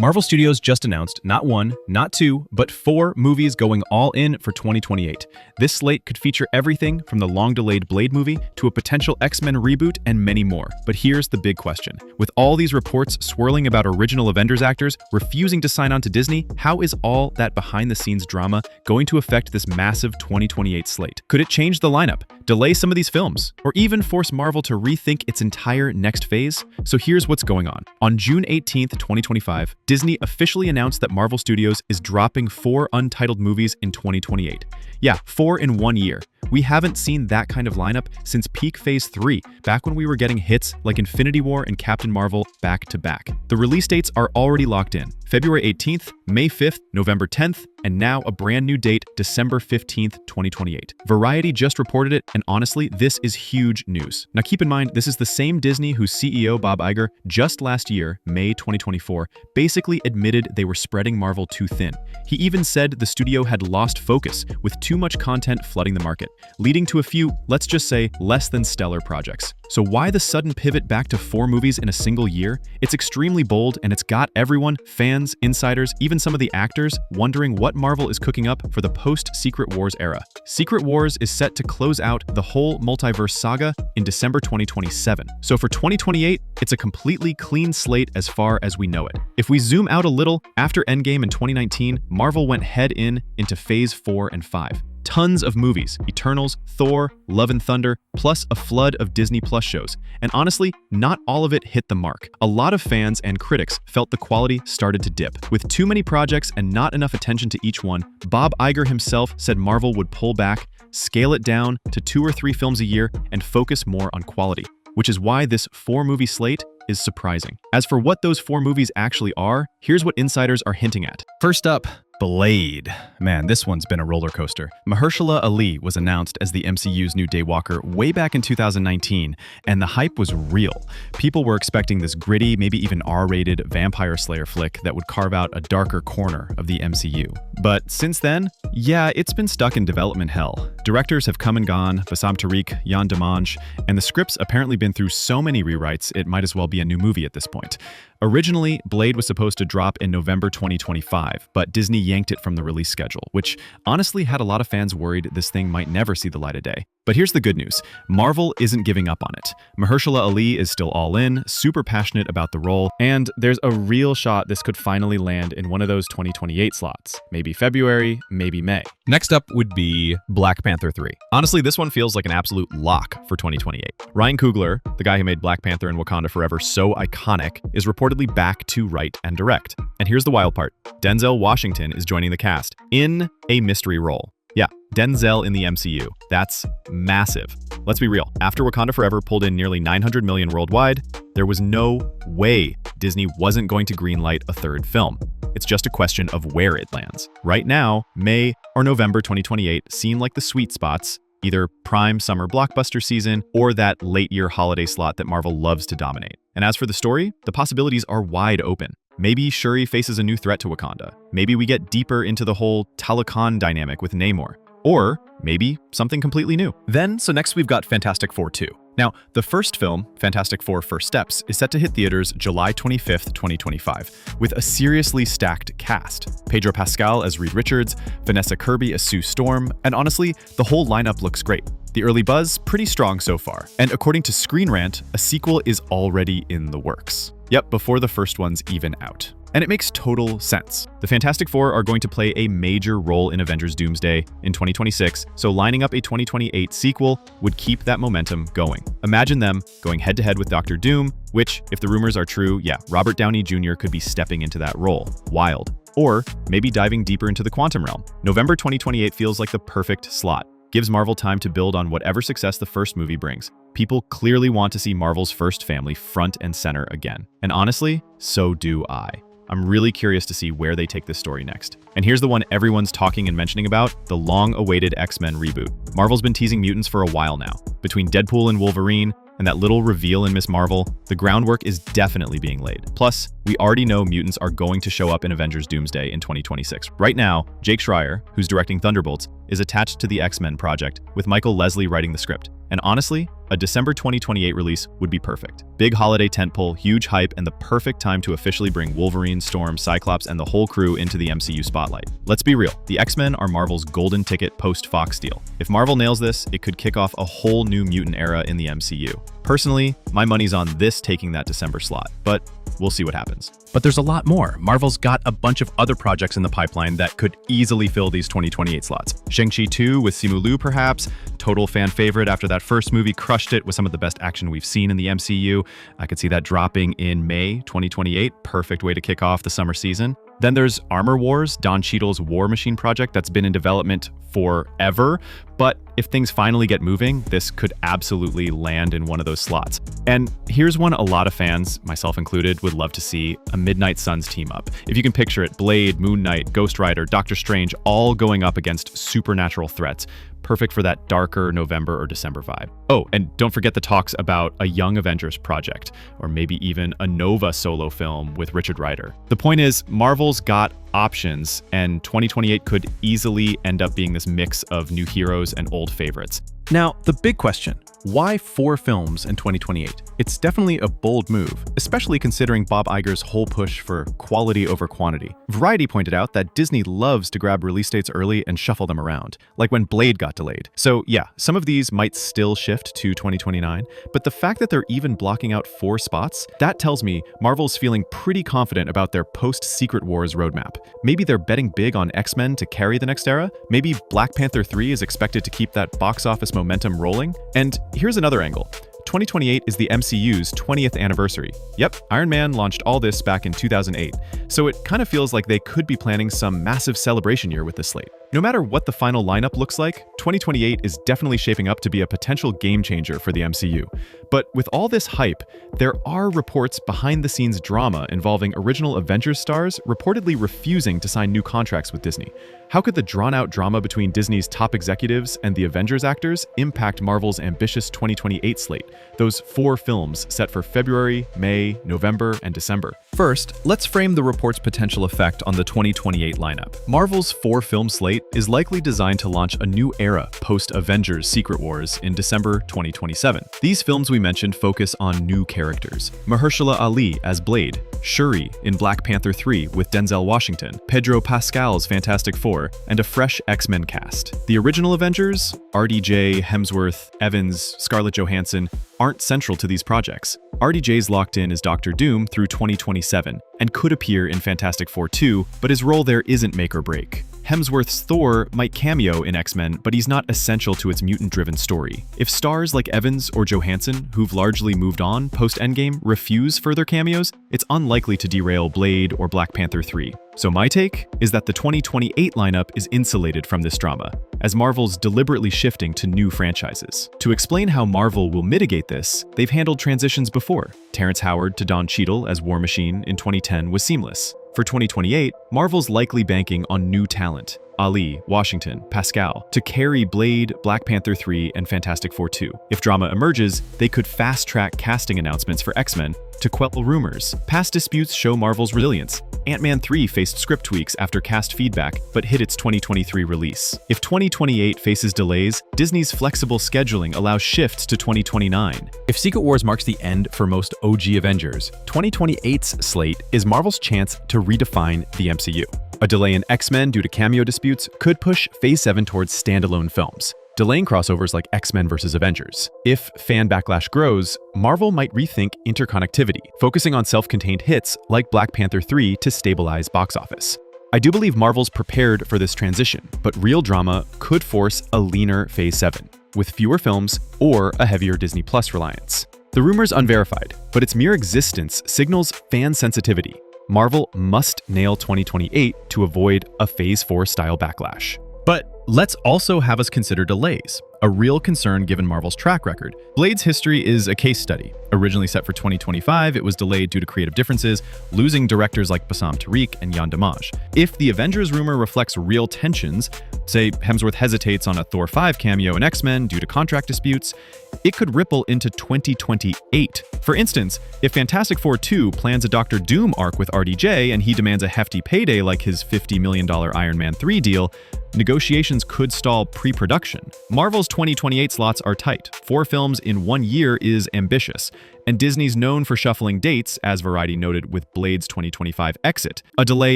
Marvel Studios just announced not one, not two, but 4 movies going all in for 2028. This slate could feature everything from the long-delayed Blade movie to a potential X-Men reboot and many more. But here's the big question. With all these reports swirling about original Avengers actors refusing to sign on to Disney, how is all that behind-the-scenes drama going to affect this massive 2028 slate? Could it change the lineup, delay some of these films, or even force Marvel to rethink its entire next phase? So here's what's going on. On June 18th, 2025, Disney officially announced that Marvel Studios is dropping 4 untitled movies in 2028. Yeah, 4 in 1 year. We haven't seen that kind of lineup since peak Phase 3, back when we were getting hits like Infinity War and Captain Marvel back to back. The release dates are already locked in: February 18th, May 5th, November 10th, and now a brand new date, December 15th, 2028. Variety just reported it, and honestly, this is huge news. Now keep in mind, this is the same Disney whose CEO Bob Iger just last year, May 2024, basically admitted they were spreading Marvel too thin. He even said the studio had lost focus with too much content flooding the market, leading to a few, let's just say, less than stellar projects. So why the sudden pivot back to 4 movies in a single year? It's extremely bold, and it's got everyone, fans, insiders, even some of the actors, wondering what Marvel is cooking up for the post-Secret Wars era. Secret Wars is set to close out the whole multiverse saga in December 2027. So for 2028, it's a completely clean slate as far as we know it. If we zoom out a little, after Endgame in 2019, Marvel went head into Phase 4 and 5. Tons of movies, Eternals, Thor, Love and Thunder, plus a flood of Disney Plus shows. And honestly, not all of it hit the mark. A lot of fans and critics felt the quality started to dip. With too many projects and not enough attention to each one, Bob Iger himself said Marvel would pull back, scale it down to 2 or 3 films a year, and focus more on quality, which is why this 4-movie slate is surprising. As for what those 4 movies actually are, here's what insiders are hinting at. First up, Blade. Man, this one's been a roller coaster. Mahershala Ali was announced as the MCU's new Daywalker way back in 2019, and the hype was real. People were expecting this gritty, maybe even R-rated vampire slayer flick that would carve out a darker corner of the MCU. But since then, yeah, it's been stuck in development hell. Directors have come and gone, Bassam Tariq, Yann Demange, and the script's apparently been through so many rewrites it might as well be a new movie at this point. Originally, Blade was supposed to drop in November 2025, but Disney yanked it from the release schedule, which honestly had a lot of fans worried this thing might never see the light of day. But here's the good news. Marvel isn't giving up on it. Mahershala Ali is still all in, super passionate about the role, and there's a real shot this could finally land in one of those 2028 slots. Maybe February, maybe May. Next up would be Black Panther 3. Honestly, this one feels like an absolute lock for 2028. Ryan Coogler, the guy who made Black Panther and Wakanda Forever so iconic, is reportedly back to write and direct. And here's the wild part. Denzel Washington is joining the cast in a mystery role. Yeah, Denzel in the MCU. That's massive. Let's be real. After Wakanda Forever pulled in nearly $900 million worldwide, there was no way Disney wasn't going to greenlight a 3rd film. It's just a question of where it lands. Right now, May or November 2028 seem like the sweet spots, either prime summer blockbuster season or that late year holiday slot that Marvel loves to dominate. And as for the story, the possibilities are wide open. Maybe Shuri faces a new threat to Wakanda. Maybe we get deeper into the whole Talokan dynamic with Namor. Or maybe something completely new. So next we've got Fantastic Four 2. Now, the first film, Fantastic Four: First Steps, is set to hit theaters July 25th, 2025, with a seriously stacked cast. Pedro Pascal as Reed Richards, Vanessa Kirby as Sue Storm, and honestly, the whole lineup looks great. The early buzz, pretty strong so far. And according to Screen Rant, a sequel is already in the works. Yep, before the first one's even out. And it makes total sense. The Fantastic Four are going to play a major role in Avengers Doomsday in 2026, so lining up a 2028 sequel would keep that momentum going. Imagine them going head-to-head with Doctor Doom, which, if the rumors are true, yeah, Robert Downey Jr. could be stepping into that role. Wild. Or maybe diving deeper into the quantum realm. November 2028 feels like the perfect slot. Gives Marvel time to build on whatever success the first movie brings. People clearly want to see Marvel's first family front and center again. And honestly, so do I. I'm really curious to see where they take this story next. And here's the one everyone's talking and mentioning about, the long-awaited X-Men reboot. Marvel's been teasing mutants for a while now. Between Deadpool and Wolverine, and that little reveal in Ms. Marvel, the groundwork is definitely being laid. Plus, we already know mutants are going to show up in Avengers Doomsday in 2026. Right now, Jake Schreier, who's directing Thunderbolts, is attached to the X-Men project, with Michael Leslie writing the script. And honestly, a December 2028 release would be perfect. Big holiday tentpole, huge hype, and the perfect time to officially bring Wolverine, Storm, Cyclops, and the whole crew into the MCU spotlight. Let's be real, the X-Men are Marvel's golden ticket post-Fox deal. If Marvel nails this, it could kick off a whole new mutant era in the MCU. Personally, my money's on this taking that December slot, but we'll see what happens. But there's a lot more. Marvel's got a bunch of other projects in the pipeline that could easily fill these 2028 slots. Shang-Chi 2 with Simu Liu, perhaps. Total fan favorite after that first movie crushed it with some of the best action we've seen in the MCU. I could see that dropping in May 2028. Perfect way to kick off the summer season. Then there's Armor Wars, Don Cheadle's War Machine project that's been in development forever. But if things finally get moving, this could absolutely land in one of those slots. And here's one a lot of fans, myself included, would love to see: a Midnight Suns team up. If you can picture it, Blade, Moon Knight, Ghost Rider, Doctor Strange, all going up against supernatural threats. Perfect for that darker November or December vibe. Oh, and don't forget the talks about a Young Avengers project, or maybe even a Nova solo film with Richard Rider. The point is, Marvel's got options, and 2028 could easily end up being this mix of new heroes and old favorites. Now, the big question: why 4 films in 2028? It's definitely a bold move, especially considering Bob Iger's whole push for quality over quantity. Variety pointed out that Disney loves to grab release dates early and shuffle them around, like when Blade got delayed. So yeah, some of these might still shift to 2029, but the fact that they're even blocking out 4 spots, that tells me Marvel's feeling pretty confident about their post-Secret Wars roadmap. Maybe they're betting big on X-Men to carry the next era. Maybe Black Panther 3 is expected to keep that box office momentum rolling. And here's another angle. 2028 is the MCU's 20th anniversary. Yep, Iron Man launched all this back in 2008, so it kind of feels like they could be planning some massive celebration year with this slate. No matter what the final lineup looks like, 2028 is definitely shaping up to be a potential game changer for the MCU. But with all this hype, there are reports behind-the-scenes drama involving original Avengers stars reportedly refusing to sign new contracts with Disney. How could the drawn-out drama between Disney's top executives and the Avengers actors impact Marvel's ambitious 2028 slate, those 4 films set for February, May, November, and December? First, let's frame the report's potential effect on the 2028 lineup. Marvel's 4-film slate is likely designed to launch a new era post-Avengers Secret Wars in December 2027. These films we mentioned focus on new characters: Mahershala Ali as Blade, Shuri in Black Panther 3 with Denzel Washington, Pedro Pascal's Fantastic Four, and a fresh X-Men cast. The original Avengers, RDJ, Hemsworth, Evans, Scarlett Johansson, aren't central to these projects. RDJ's locked in as Doctor Doom through 2027 and could appear in Fantastic Four 2, but his role there isn't make or break. Hemsworth's Thor might cameo in X-Men, but he's not essential to its mutant-driven story. If stars like Evans or Johansson, who've largely moved on post-Endgame, refuse further cameos, it's unlikely to derail Blade or Black Panther 3. So my take is that the 2028 lineup is insulated from this drama, as Marvel's deliberately shifting to new franchises. To explain how Marvel will mitigate this, they've handled transitions before. Terrence Howard to Don Cheadle as War Machine in 2010 was seamless. For 2028, Marvel's likely banking on new talent: Ali, Washington, Pascal, to carry Blade, Black Panther 3, and Fantastic Four 2. If drama emerges, they could fast-track casting announcements for X-Men to quell rumors. Past disputes show Marvel's resilience. Ant-Man 3 faced script tweaks after cast feedback, but hit its 2023 release. If 2028 faces delays, Disney's flexible scheduling allows shifts to 2029. If Secret Wars marks the end for most OG Avengers, 2028's slate is Marvel's chance to redefine the MCU. A delay in X-Men due to cameo disputes could push Phase 7 towards standalone films, delaying crossovers like X-Men vs. Avengers. If fan backlash grows, Marvel might rethink interconnectivity, focusing on self-contained hits like Black Panther 3 to stabilize box office. I do believe Marvel's prepared for this transition, but real drama could force a leaner Phase 7, with fewer films or a heavier Disney Plus reliance. The rumor's unverified, but its mere existence signals fan sensitivity. Marvel must nail 2028 to avoid a Phase 4 style backlash. But let's also have us consider delays, a real concern given Marvel's track record. Blade's history is a case study. Originally set for 2025, it was delayed due to creative differences, losing directors like Bassam Tariq and Yann Dimanche. If the Avengers rumor reflects real tensions, say Hemsworth hesitates on a Thor 5 cameo in X-Men due to contract disputes, it could ripple into 2028. For instance, if Fantastic Four 2 plans a Doctor Doom arc with RDJ and he demands a hefty payday like his $50 million Iron Man 3 deal, negotiations could stall pre-production. Marvel's 2028 slots are tight. 4 films in 1 year is ambitious, and Disney's known for shuffling dates, as Variety noted with Blade's 2025 exit. A delay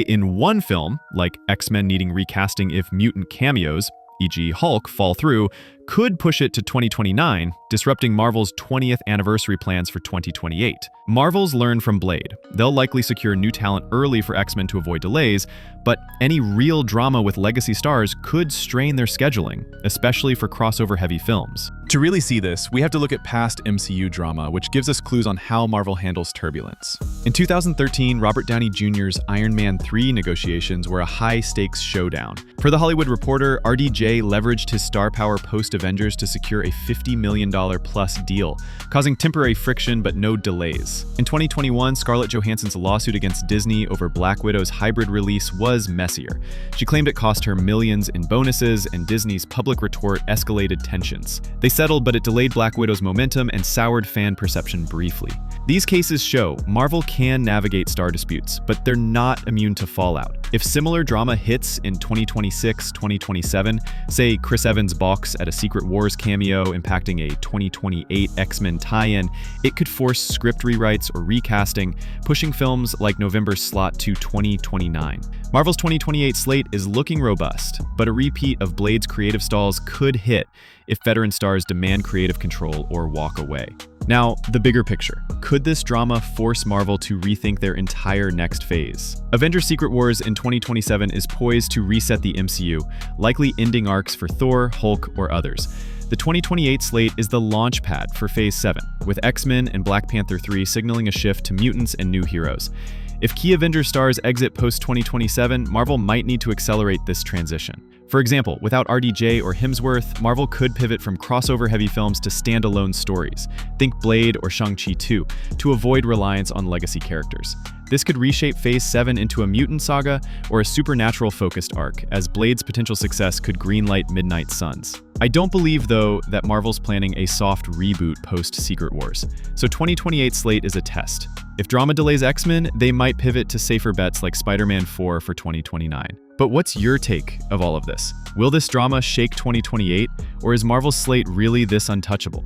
in one film, like X-Men needing recasting if mutant cameos, e.g. Hulk, fall through, could push it to 2029, disrupting Marvel's 20th anniversary plans for 2028. Marvel's learned from Blade. They'll likely secure new talent early for X-Men to avoid delays, but any real drama with legacy stars could strain their scheduling, especially for crossover-heavy films. To really see this, we have to look at past MCU drama, which gives us clues on how Marvel handles turbulence. In 2013, Robert Downey Jr.'s Iron Man 3 negotiations were a high-stakes showdown. Per The Hollywood Reporter, RDJ leveraged his star power post-Avengers to secure a $50 million plus deal, causing temporary friction but no delays. In 2021, Scarlett Johansson's lawsuit against Disney over Black Widow's hybrid release was messier. She claimed it cost her millions in bonuses, and Disney's public retort escalated tensions. They settled, but it delayed Black Widow's momentum and soured fan perception briefly. These cases show Marvel can navigate star disputes, but they're not immune to fallout. If similar drama hits in 2026, 2027, say Chris Evans balks at a Secret Wars cameo impacting a 2028 X-Men tie-in, it could force script rewrites or recasting, pushing films like November's slot to 2029. Marvel's 2028 slate is looking robust, but a repeat of Blade's creative stalls could hit if veteran stars demand creative control or walk away. Now, the bigger picture. Could this drama force Marvel to rethink their entire next phase? Avengers Secret Wars in 2027 is poised to reset the MCU, likely ending arcs for Thor, Hulk, or others. The 2028 slate is the launch pad for Phase 7, with X-Men and Black Panther 3 signaling a shift to mutants and new heroes. If key Avengers stars exit post-2027, Marvel might need to accelerate this transition. For example, without RDJ or Hemsworth, Marvel could pivot from crossover-heavy films to standalone stories, think Blade or Shang-Chi 2, to avoid reliance on legacy characters. This could reshape Phase 7 into a mutant saga or a supernatural-focused arc, as Blade's potential success could greenlight Midnight Suns. I don't believe, though, that Marvel's planning a soft reboot post-Secret Wars, so 2028 slate is a test. If drama delays X-Men, they might pivot to safer bets like Spider-Man 4 for 2029. But what's your take of all of this? Will this drama shake 2028, or is Marvel's slate really this untouchable?